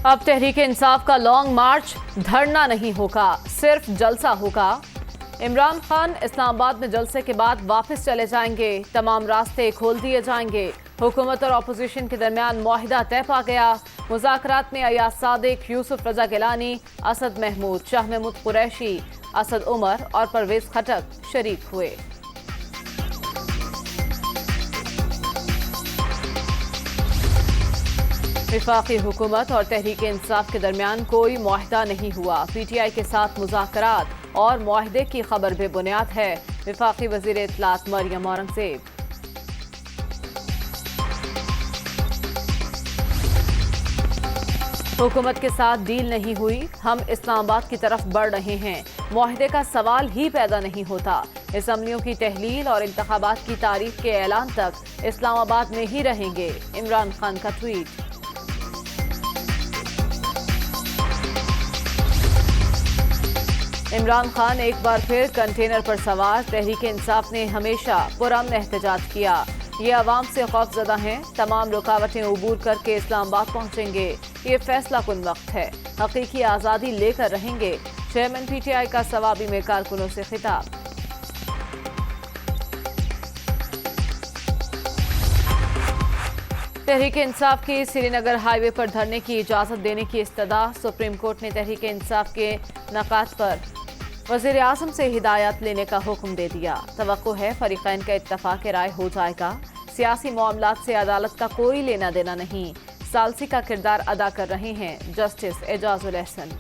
अब तहरीक इंसाफ का लॉन्ग मार्च धरना नहीं होगा, सिर्फ जलसा होगा। इमरान खान इस्लामाबाद में जलसे के बाद वापस चले जाएंगे, तमाम रास्ते खोल दिए जाएंगे। हुकूमत और अपोजिशन के दरमियान मुआहिदा तय पा गया। मुज़ाकरात में अयाज सादिक, यूसुफ रजा गिलानी, असद महमूद, शाह महमूद कुरैशी, असद उमर और परवेज खटक शरीक हुए। वफाकी हुकूमत और तहरीक इंसाफ के दरमियान कोई मुआहिदा नहीं हुआ। पीटीआई के साथ मुज़ाकरात और मुआहिदे की खबर बेबुनियाद है। वफाकी वज़ीर इत्तलात मरियम औरंगज़ेब। हुकूमत के साथ डील नहीं हुई, हम इस्लामाबाद की तरफ बढ़ रहे हैं। मुआहिदे का सवाल ही पैदा नहीं होता। असम्बलियों की तहलील और इंतखाबात की तारीख के ऐलान तक इस्लामाबाद में ही रहेंगे। इमरान खान का ट्वीट। इमरान खान एक बार फिर कंटेनर पर सवार। तहरीक इंसाफ ने हमेशा पुरअमन एहतजाज किया। ये अवाम से खौफजदा हैं, तमाम रुकावटें उबूर करके इस्लामाबाद पहुंचेंगे। ये फैसला कुन वक्त है, हकीकी आज़ादी लेकर रहेंगे। चेयरमैन पीटीआई का सवाबी में कारकुनों से खिताब। तहरीक इंसाफ की श्रीनगर हाईवे पर धरने की इजाज़त देने की इस्तदा। सुप्रीम कोर्ट ने तहरीक इंसाफ के नकात पर वज़ीर आज़म से हिदायत लेने का हुक्म दे दिया। तवक्को है फरीक़ैन का इत्तफ़ाक़ राय हो जाएगा। सियासी मामलात से अदालत का कोई लेना देना नहीं। सालसी का किरदार अदा कर रहे हैं जस्टिस एजाजुल एहसन।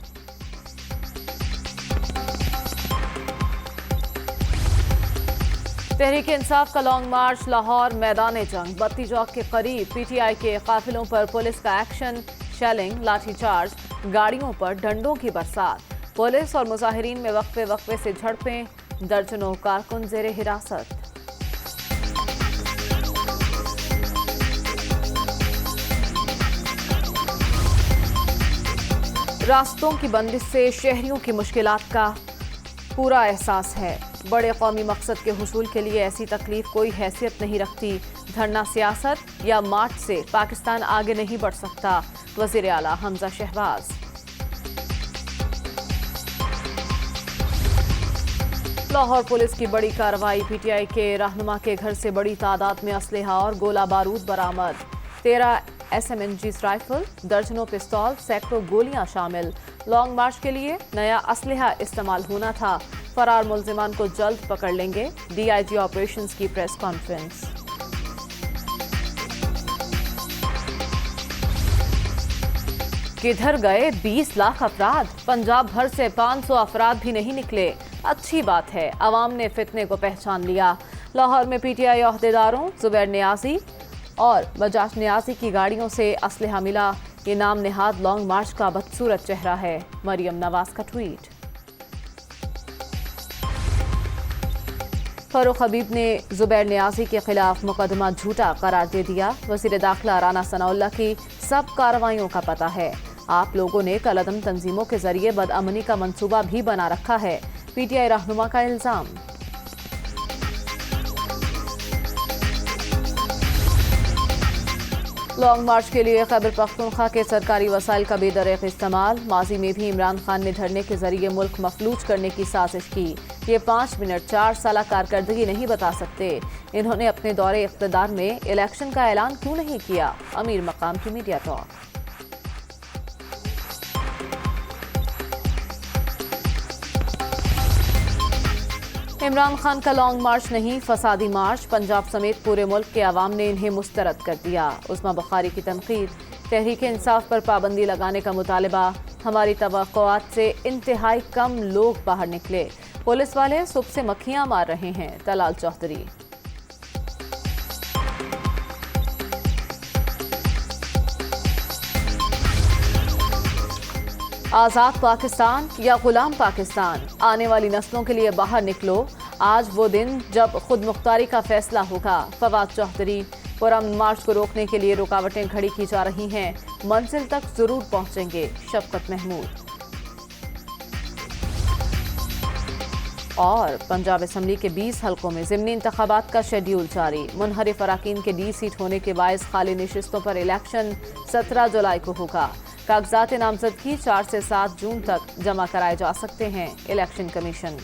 तहरीक इंसाफ का लॉन्ग मार्च लाहौर मैदान जंग। बत्ती चौक के करीब पीटीआई के काफिलों पर पुलिस का एक्शन, शेलिंग, लाठीचार्ज, गाड़ियों पर डंडों की बरसात। पुलिस और मुजाहिरीन में वक्फे वक्फे से झड़पें, दर्जनों कारकुन जेर हिरासत। रास्तों की बंदिश से शहरियों की मुश्किलात का पूरा एहसास है। बड़े कौमी मकसद के हुसूल के लिए ऐसी तकलीफ कोई हैसियत नहीं रखती। धरना सियासत या मार्च से पाकिस्तान आगे नहीं बढ़ सकता। वज़ीर आला हमजा शहबाज। लाहौर पुलिस की बड़ी कार्रवाई। पीटीआई के रहनुमा के घर से बड़ी तादाद में असलहा और गोला बारूद बरामद। 13 SMG राइफल, दर्जनों पिस्तौल, सैकड़ों गोलियां शामिल। लॉन्ग मार्च के लिए नया असलहा इस्तेमाल होना था। फरार मुल्जिमान को जल्द पकड़ लेंगे। DIG ऑपरेशंस की प्रेस कॉन्फ्रेंस। किधर गए 20 लाख अफराद? पंजाब भर से 500 अफराद भी नहीं निकले। अच्छी बात है, अवाम ने फितने को पहचान लिया। लाहौर में पीटीआई ओहदेदारों जुबैर नियाजी और बजाज नियाजी की गाड़ियों से असलहा मिला। ये नाम निहाद लॉन्ग मार्च का बदसूरत चेहरा है। मरियम नवाज का ट्वीट। फारूक हबीब ने जुबैर नियाजी के खिलाफ मुकदमा झूठा करार दे दिया। वज़ीर दाखिला राना सनाउल्लाह की सब कार्रवाइयों का पता है। आप लोगों ने कलअदम तंजीमों के जरिए बदअमनी का मंसूबा भी बना रखा है। पीटीआई रहनुमा का इल्जाम। लॉन्ग मार्च के लिए खैबर पख्तूनख्वा के सरकारी वसाइल का बेदरीग इस्तेमाल। माजी में भी इमरान खान ने धरने के जरिए मुल्क मफलूज करने की साजिश की। ये 5 मिनट 4 साल कारकर्दगी नहीं बता सकते। इन्होंने अपने दौरे इख्तिदार में इलेक्शन का ऐलान क्यों नहीं किया? अमीर मकाम की मीडिया टॉक। इमरान खान का लॉन्ग मार्च नहीं, फसादी मार्च। पंजाब समेत पूरे मुल्क के अवाम ने इन्हें मुस्तरद कर दिया। उस्मा बुखारी की तनकीद। तहरीक इंसाफ पर पाबंदी लगाने का मुतालबा। हमारी तवक्कुआत से इंतहाई कम लोग बाहर निकले। पुलिस वाले सुबह से मक्खियां मार रहे हैं। तलाल चौधरी। आज़ाद पाकिस्तान या गुलाम पाकिस्तान? आने वाली नस्लों के लिए बाहर निकलो। आज वो दिन जब खुद मुख्तारी का फैसला होगा। फवाद चौधरी। पुरअमन मार्च को रोकने के लिए रुकावटें खड़ी की जा रही हैं, मंजिल तक जरूर पहुंचेंगे। शफकत महमूद। और पंजाब असम्बली के 20 हलकों में ज़िमनी इंतखाबात का शेड्यूल जारी। मुनहरिफ अराकीन के D सीट होने के बायस खाली नशिस्तों पर इलेक्शन 17 जुलाई को होगा। कागजात नामजदगी 4 से 7 जून तक जमा कराए जा सकते हैं इलेक्शन कमीशन।